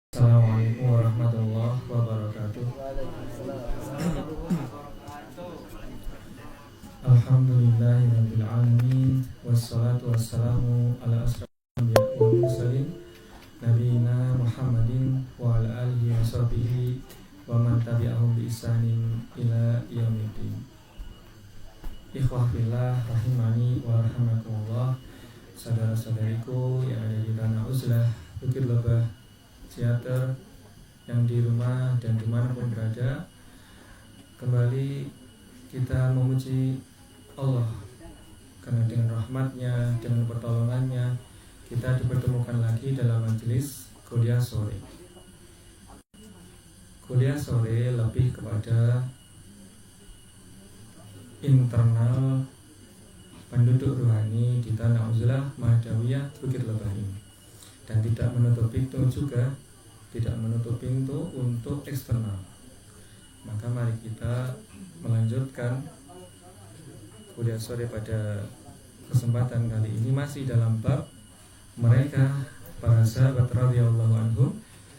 Assalamualaikum warahmatullahi wabarakatuh. Alhamdulillahirabbil alamin wassalatu wassalamu ala asyrofil anbiya'i wal mursalin nabiyina Muhammadin wa ala alihi washabihi wa man tabi'ahum bi ihsanin ila yaumiddin. Ikhwah fillah rahimani wa rahimakumullah. Saudara-saudariku yang ada di tanah uzlah Bukit Lebah Teater, yang di rumah dan dimanapun berada, kembali kita memuji Allah karena dengan rahmatnya, dengan pertolongannya kita dipertemukan lagi dalam majelis kuliah sore. Kuliah sore lebih kepada internal penduduk rohani di tanah uzlah Mahadawiyah Bukit Lebah ini, dan tidak menutup pintu juga, tidak menutup pintu untuk eksternal. Maka mari kita melanjutkan kuliah sore pada kesempatan kali ini masih dalam bab mereka para sahabat radhiyallahu anhum,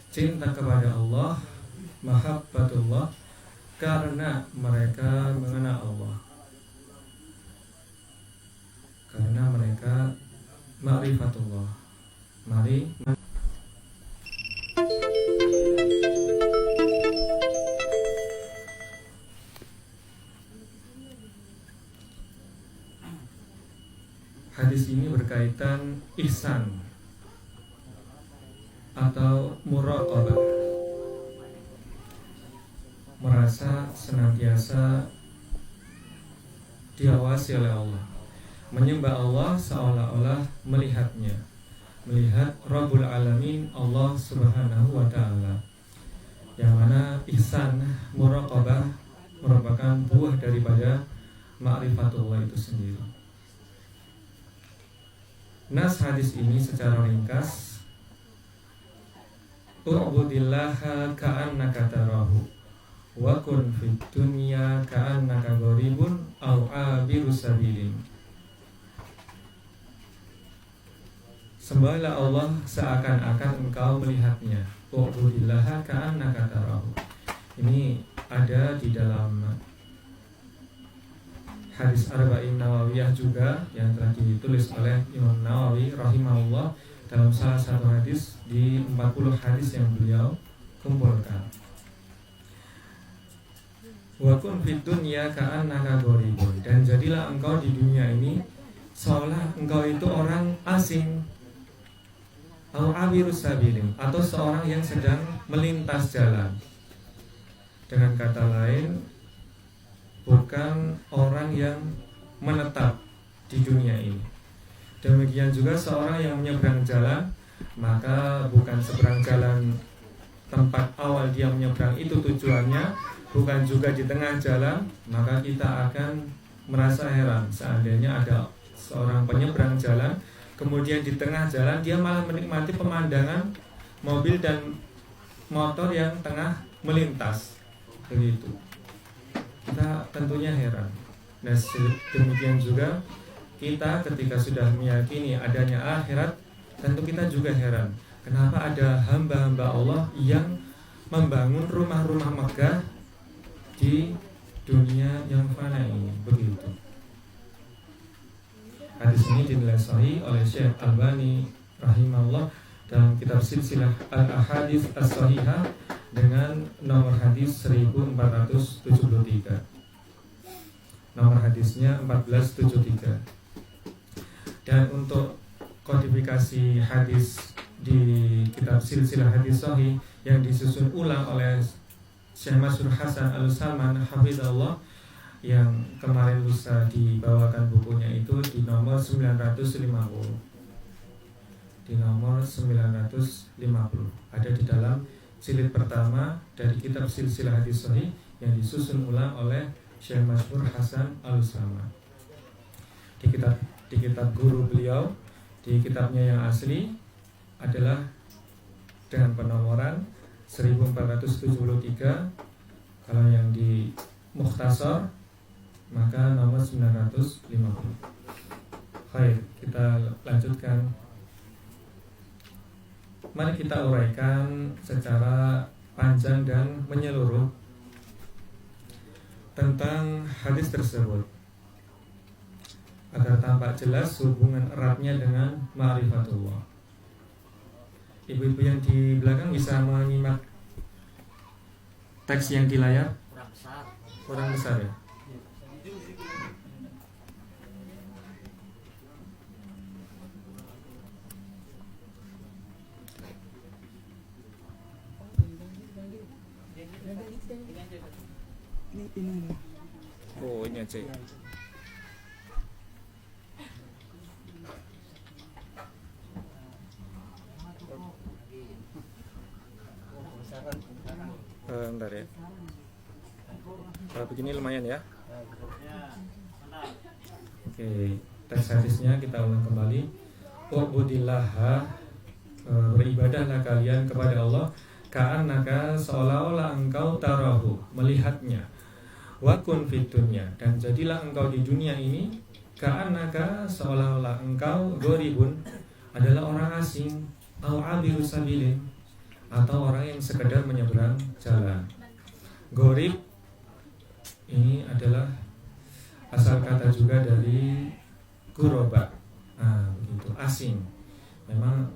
cinta kepada Allah, mahabbatullah, karena mereka mengenal Allah, karena mereka ma'rifatullah. Mari hadis ini berkaitan ihsan atau muraqabah, merasa senantiasa diawasi oleh Allah, menyembah Allah seolah-olah melihatnya, melihat Rabbul Alamin Allah Subhanahu wa Ta'ala, yang mana ihsan muraqabah merupakan buah daripada ma'rifatullah itu sendiri. Nas hadis ini secara ringkas, u'budillaha ka'annaka tarahu wa kun fid dunya ka'annaka gharibun aw abiru sabilin. Sembahlah Allah seakan-akan engkau melihatnya. U'budillaha ka'annaka tarahu. Ini ada di dalam hadis Arba'in Nawawiyah juga, yang telah ditulis oleh Imam Nawawi rahimahullah dalam salah satu hadis di 40 hadis yang beliau kumpulkan. Wa kun fid dunya ka'annaka gharibun, dan jadilah engkau di dunia ini seolah engkau itu orang asing, atau abirus sabilin, atau seorang yang sedang melintas jalan. Dengan kata lain, bukan orang yang menetap di dunia ini. Demikian juga seorang yang menyeberang jalan, maka bukan seberang jalan tempat awal dia menyeberang itu tujuannya, bukan juga di tengah jalan. Maka kita akan merasa heran seandainya ada seorang penyeberang jalan, kemudian di tengah jalan dia malah menikmati pemandangan mobil dan motor yang tengah melintas. Begitu, kita tentunya heran. Nah, demikian juga kita ketika sudah meyakini adanya akhirat, tentu kita juga heran. Kenapa ada hamba-hamba Allah yang membangun rumah-rumah megah di dunia yang fana ini? Begitu. Hadis ini dinilai sahih oleh Syekh Albani rahimahullah dalam kitab Silsilah Al-Ahadits As-Sahihah dengan nomor hadis 1473. Nomor hadisnya 1473. Dan untuk kodifikasi hadis di kitab Silsilah Hadis Sahih yang disusun ulang oleh Syekh Masrur Hasan Al-Salman hafizallah, yang kemarin lusa dibawakan bukunya itu di nomor 950. Di nomor 950 ada di dalam jilid pertama dari kitab Silsilah Hadis Sahih yang disusun ulang oleh Syekh Masrur Hasan Al-Salman. Di kitab guru beliau, di kitabnya yang asli adalah dengan penomoran 1473. Kalau yang di Mukhtasar maka nomor 950. Baik, kita lanjutkan Mari kita uraikan secara panjang dan menyeluruh tentang hadis tersebut agar tampak jelas hubungan eratnya dengan ma'rifatullah. Ibu-ibu yang di belakang bisa menyimak teks yang di layar? Kurang besar ya? Oh, ini aja ya. Bentar ya. Begini lumayan ya. Oke, teks hadisnya kita ulang kembali. Ubudillaha, beribadahlah kalian kepada Allah ka'annaka seolah-olah engkau tarahu, melihatnya. Wa kun fid dunya, dan jadilah engkau di dunia ini ka'annaka seolah-olah engkau gharibun, adalah orang asing, au abiru sabilin, atau orang yang sekedar menyeberang jalan. Gharib ini adalah asal kata juga dari guroba, begitu, asing. Memang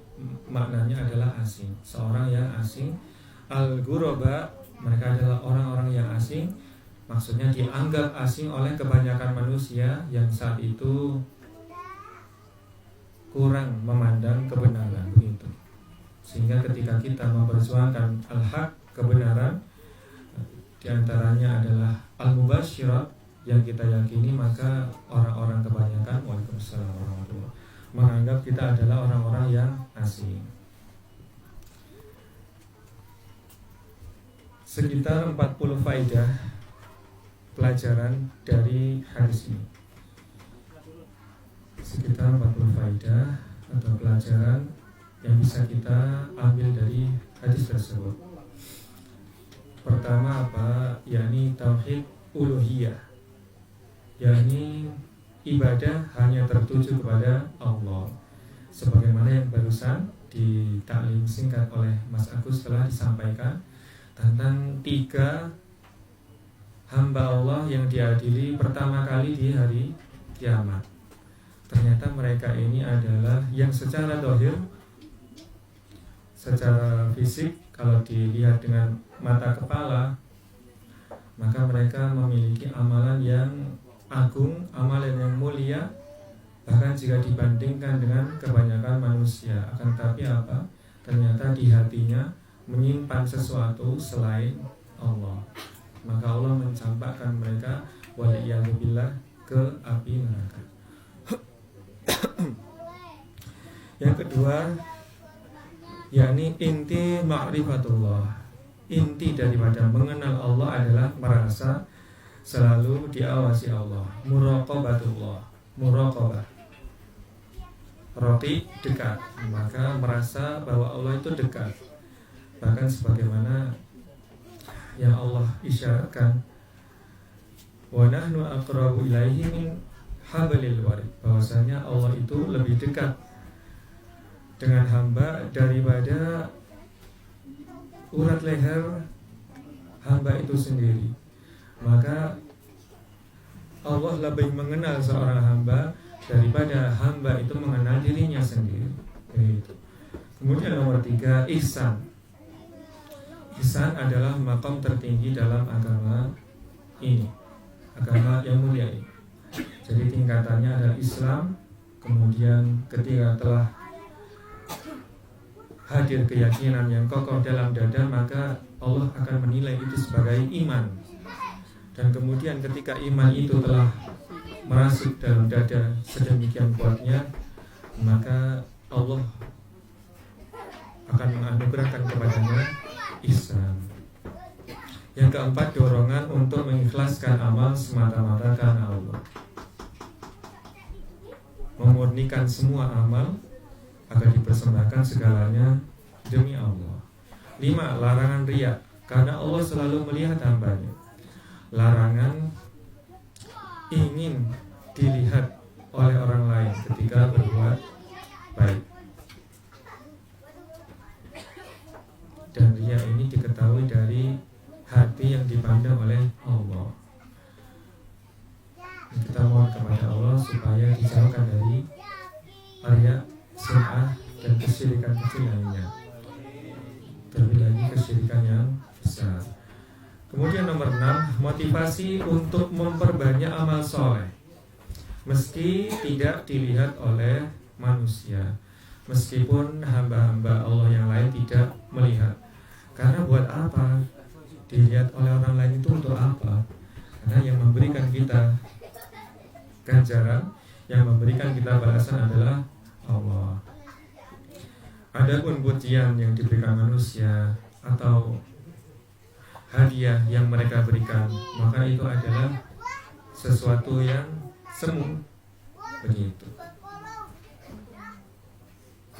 maknanya adalah asing, seorang yang asing. Al-guroba, mereka adalah orang-orang yang asing. Maksudnya dianggap asing oleh kebanyakan manusia yang saat itu kurang memandang kebenaran, begitu. Sehingga ketika kita memperjuangkan al-haq, kebenaran, diantaranya adalah al-mubasyirat yang kita yakini, maka orang-orang kebanyakan, waalaikumsalam warahmatullahi wabarakatuh, menganggap kita adalah orang-orang yang asing. Sekitar 40 faedah pelajaran dari hadis ini. Sekitar 40 faedah atau pelajaran yang bisa kita ambil dari hadis tersebut. Pertama apa? Yakni tauhid uluhiyah, yakni ibadah hanya tertuju kepada Allah. Sebagaimana yang barusan di taklim singkat oleh Mas Agus telah disampaikan tentang 3 hamba Allah yang diadili pertama kali di hari kiamat. Ternyata mereka ini adalah yang secara zahir, secara fisik, kalau dilihat dengan mata kepala, maka mereka memiliki amalan yang agung, amalan yang mulia, bahkan jika dibandingkan dengan kebanyakan manusia. Akan tetapi apa? Ternyata di hatinya menyimpan sesuatu selain Allah. Maka Allah mencampakkan mereka waliyadzubillah ke api neraka. Yang kedua, yakni inti ma'rifatullah. Inti daripada mengenal Allah adalah merasa selalu diawasi Allah. Muraqabatullah, muraqabah, roti dekat, maka merasa bahwa Allah itu dekat. Bahkan sebagaimana yang Allah isyaratkan, wa nahnu aqrabu ilaihi min hablil warid, bahwasanya Allah itu lebih dekat dengan hamba daripada urat leher hamba itu sendiri. Maka Allah lebih mengenal seorang hamba daripada hamba itu mengenal dirinya sendiri. Itu. Kemudian nomor 3, ihsan. Ihsan adalah maqam tertinggi dalam agama ini, agama yang mulia ini. Jadi tingkatannya adalah Islam. Kemudian ketika telah hadir keyakinan yang kokoh dalam dada, maka Allah akan menilai itu sebagai iman. Dan kemudian ketika iman itu telah merasuk dalam dada sedemikian kuatnya, maka Allah akan menganugerahkan kepadanya ihsan. Yang keempat, dorongan untuk mengikhlaskan amal semata-mata karena Allah, memurnikan semua amal agar dipersembahkan segalanya demi Allah. 5, larangan riya, karena Allah selalu melihat hambanya. Larangan ingin dilihat oleh orang lain ketika berbuat baik. Dan riya ini diketahui dari hati yang dipandang oleh Allah. Kita mohon kepada Allah supaya dijauhkan dari riya, sum'ah, dan kesyirikan kecil lainnya, terlebih lagi kesyirikan yang besar. Kemudian nomor 6, motivasi untuk memperbanyak amal soleh meski tidak dilihat oleh manusia, meskipun hamba-hamba Allah yang lain tidak melihat. Karena buat apa dilihat oleh orang lain itu, untuk apa? Karena yang memberikan kita ganjaran, yang memberikan kita balasan adalah Allah. Adapun pujian yang diberikan manusia atau hadiah yang mereka berikan, maka itu adalah sesuatu yang semu, begitu.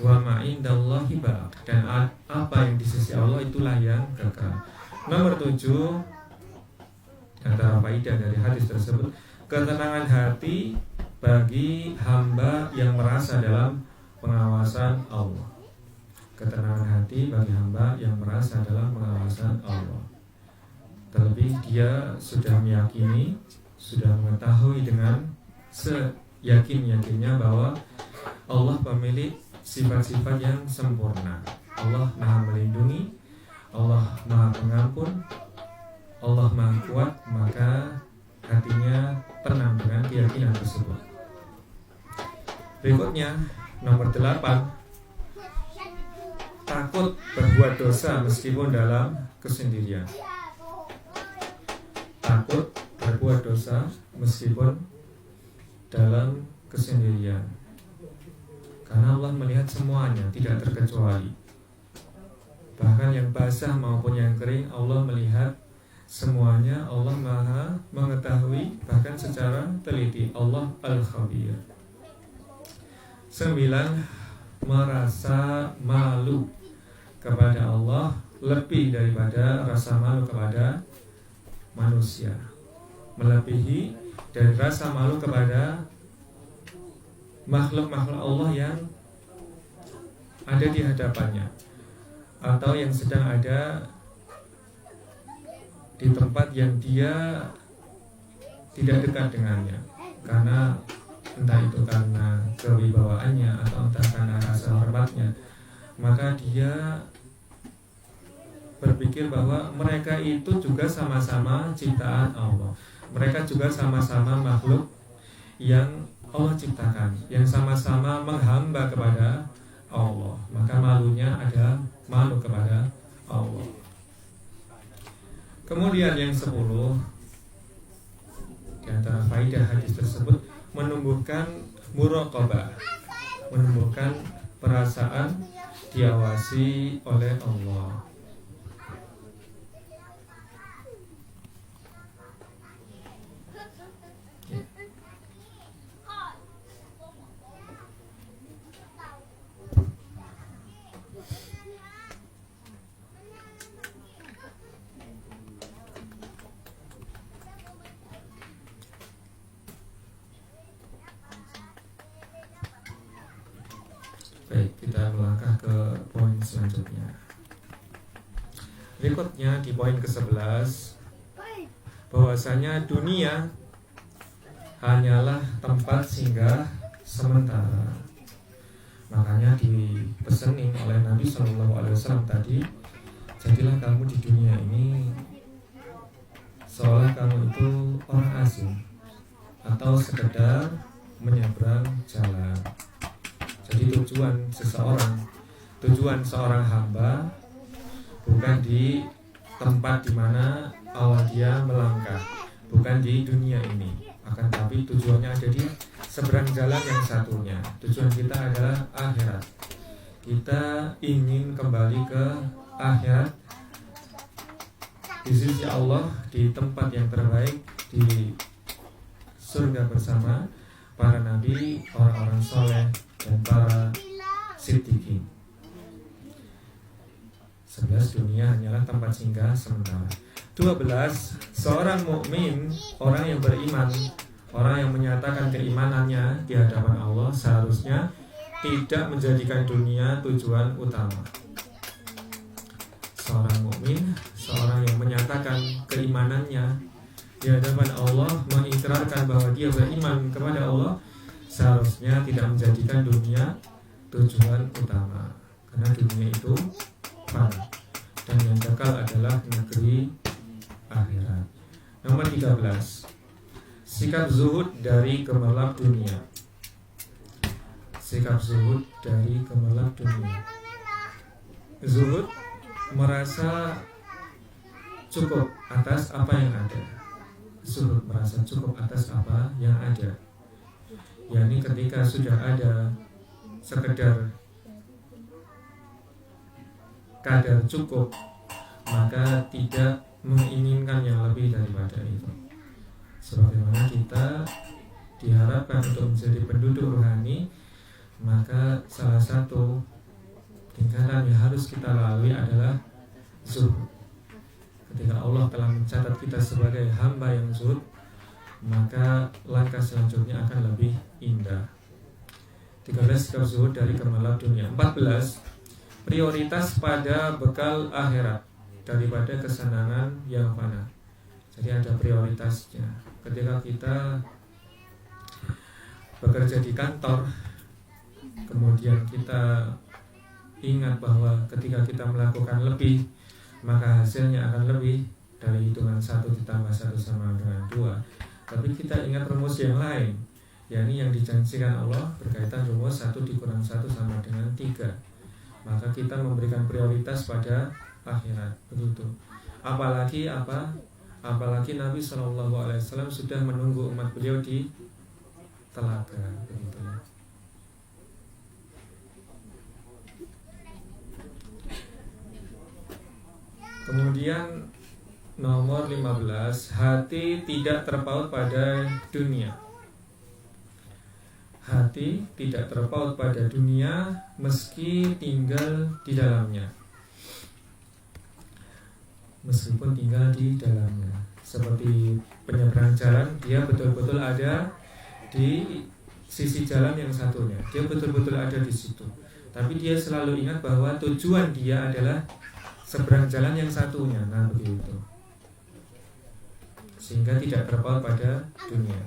Wa ma indallahi baq, dan apa yang di sisi Allah itulah yang kekal. Nomor 7, antara faidah dari hadis tersebut, ketenangan hati bagi hamba yang merasa dalam pengawasan Allah. Ketenangan hati bagi hamba yang merasa dalam pengawasan Allah. Terlebih dia sudah meyakini, sudah mengetahui dengan seyakin-yakinnya bahwa Allah pemilik sifat-sifat yang sempurna. Allah Maha Melindungi, Allah Maha Pengampun, Allah Maha Kuat, maka hatinya tenang dengan keyakinan tersebut. Berikutnya, nomor 8, takut berbuat dosa meskipun dalam kesendirian. Takut berbuat dosa meskipun dalam kesendirian. Karena Allah melihat semuanya, tidak terkecuali. Bahkan yang basah maupun yang kering, Allah melihat semuanya. Allah Maha mengetahui bahkan secara teliti. Allah Al-Khabir. 9, merasa malu kepada Allah lebih daripada rasa malu kepada manusia, melebihi dari rasa malu kepada makhluk-makhluk Allah yang ada di hadapannya atau yang sedang ada di tempat yang dia tidak dekat dengannya, karena entah itu karena kewibawaannya atau entah karena rasa hormatnya, maka dia berpikir bahwa mereka itu juga sama-sama ciptaan Allah. Mereka juga sama-sama makhluk yang Allah ciptakan, yang sama-sama menghamba kepada Allah. Maka malunya adalah malu kepada Allah. Kemudian yang 10, di antara faidah hadis tersebut, menumbuhkan muraqabah, menumbuhkan perasaan diawasi oleh Allah. Baik, kita melangkah ke poin selanjutnya. Berikutnya di poin ke-11, bahwasanya dunia hanyalah tempat singgah sementara. Makanya dipesenin oleh Nabi SAW tadi, jadilah kamu di dunia ini seolah kamu itu orang asing atau sekedar menyeberang jalan. Jadi tujuan seorang hamba bukan di tempat di mana awal dia melangkah, bukan di dunia ini, akan tapi tujuannya ada di seberang jalan yang satunya. Tujuan kita adalah akhirat. Kita ingin kembali ke akhirat di sisi Allah, di tempat yang terbaik, di surga bersama para nabi, orang-orang soleh, dan para siddiqin. 11, dunia hanyalah tempat singgah sementara. 12, seorang mukmin, orang yang beriman, orang yang menyatakan keimanannya di hadapan Allah, seharusnya tidak menjadikan dunia tujuan utama. seorang mukmin, seorang yang menyatakan keimanannya di hadapan Allah, mengikrarkan bahwa dia beriman kepada Allah, seharusnya tidak menjadikan dunia tujuan utama, karena dunia itu fana dan yang kekal adalah negeri akhirat. Nomor 13, sikap zuhud dari gemerlap dunia. Sikap zuhud dari gemerlap dunia. Zuhud merasa cukup atas apa yang ada. Zuhud merasa cukup atas apa yang ada. yakni ketika sudah ada sekedar kadar cukup, maka tidak menginginkan yang lebih daripada itu. Sebagaimana kita diharapkan untuk menjadi penduduk rohani, maka salah satu tingkatan yang harus kita lalui adalah zuhud. Ketika Allah telah mencatat kita sebagai hamba yang zuhud, maka langkah selanjutnya akan lebih indah. 13 sikap zuhud dari gemerlap dunia. 14 prioritas pada bekal akhirat daripada kesenangan yang fana. Jadi ada prioritasnya. Ketika kita bekerja di kantor, kemudian kita ingat bahwa ketika kita melakukan lebih, maka hasilnya akan lebih dari hitungan 1 ditambah 1 sama dengan 2. Tapi kita ingat rumus yang lain, yakni yang dijanjikan Allah berkaitan rumus 1 dikurang 1 sama dengan 3. Maka kita memberikan prioritas pada akhirat, begitu. Apalagi Nabi SAW sudah menunggu umat beliau di telaga, begitu ya. Kemudian nomor 15, hati tidak terpaut pada dunia. Hati tidak terpaut pada dunia meski tinggal di dalamnya. Meskipun tinggal di dalamnya. Seperti penyeberang jalan, dia betul-betul ada di sisi jalan yang satunya. Dia betul-betul ada di situ. Tapi dia selalu ingat bahwa tujuan dia adalah seberang jalan yang satunya. Nah, begitu. Sehingga tidak terpaut pada dunia.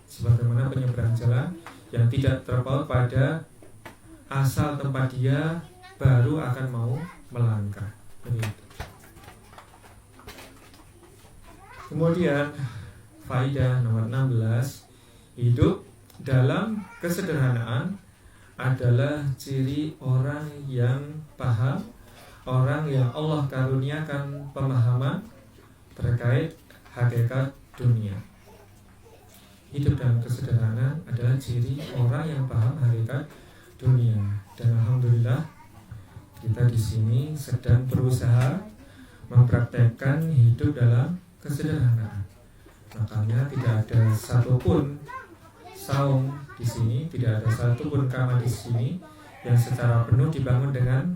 Sebagaimana penyeberang jalan yang tidak terpaut pada asal tempat dia, baru akan mau melangkah, begitu. Kemudian faedah nomor 16, hidup dalam kesederhanaan adalah ciri orang yang paham, orang yang Allah karuniakan pemahaman terkait hakikat dunia. Hidup dalam kesederhanaan adalah ciri orang yang paham hakikat dunia. Dan alhamdulillah kita di sini sedang berusaha mempraktekkan hidup dalam kesederhanaan. Makanya tidak ada satupun saung di sini, tidak ada satupun kamar di sini yang secara penuh dibangun dengan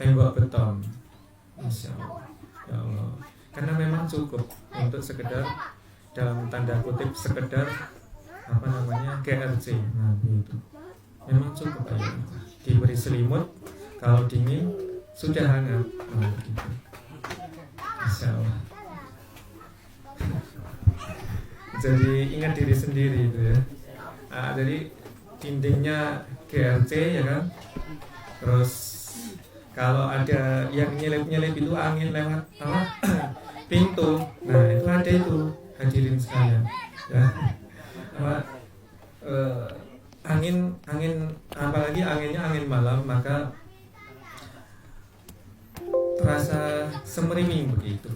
tembok beton. Insya Allah, ya Allah. Karena memang cukup untuk sekedar, dalam tanda kutip, sekedar GRC. Nah, itu memang cukup aja. Diberi selimut, kalau dingin sudah hangat. Nah, begitu. Insya Allah. Jadi ingat diri sendiri itu ya. Nah, jadi dindingnya GRC ya kan. Terus kalau ada yang nyelip-nyelip itu angin lewat pintu. Nah, itu ada itu, hadirin sekalian. Ya. Angin apalagi anginnya angin malam, maka terasa semeriming begitu.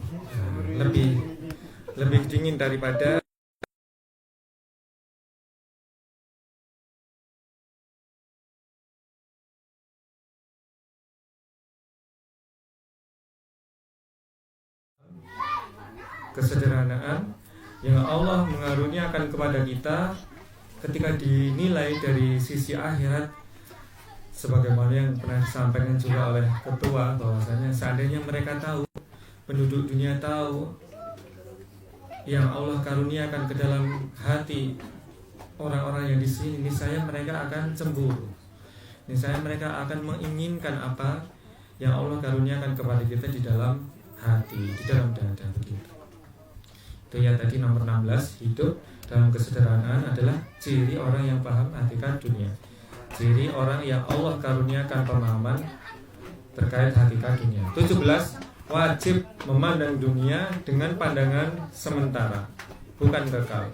Lebih dingin daripada kesederhanaan yang Allah mengaruniakan kepada kita ketika dinilai dari sisi akhirat, sebagaimana yang pernah disampaikan juga oleh ketua, bahwasanya seandainya mereka tahu, penduduk dunia tahu yang Allah karuniakan ke dalam hati orang-orang yang di sini, niscaya mereka akan cemburu, niscaya mereka akan menginginkan apa yang Allah karuniakan kepada kita di dalam hati, di dalam dada begitu. Itu ya tadi nomor 16, hidup dalam kesederhanaan adalah ciri orang yang paham hakikat dunia. Ciri orang yang Allah karuniakan pemahaman terkait hakikat dunia. 17, wajib memandang dunia dengan pandangan sementara, bukan kekal.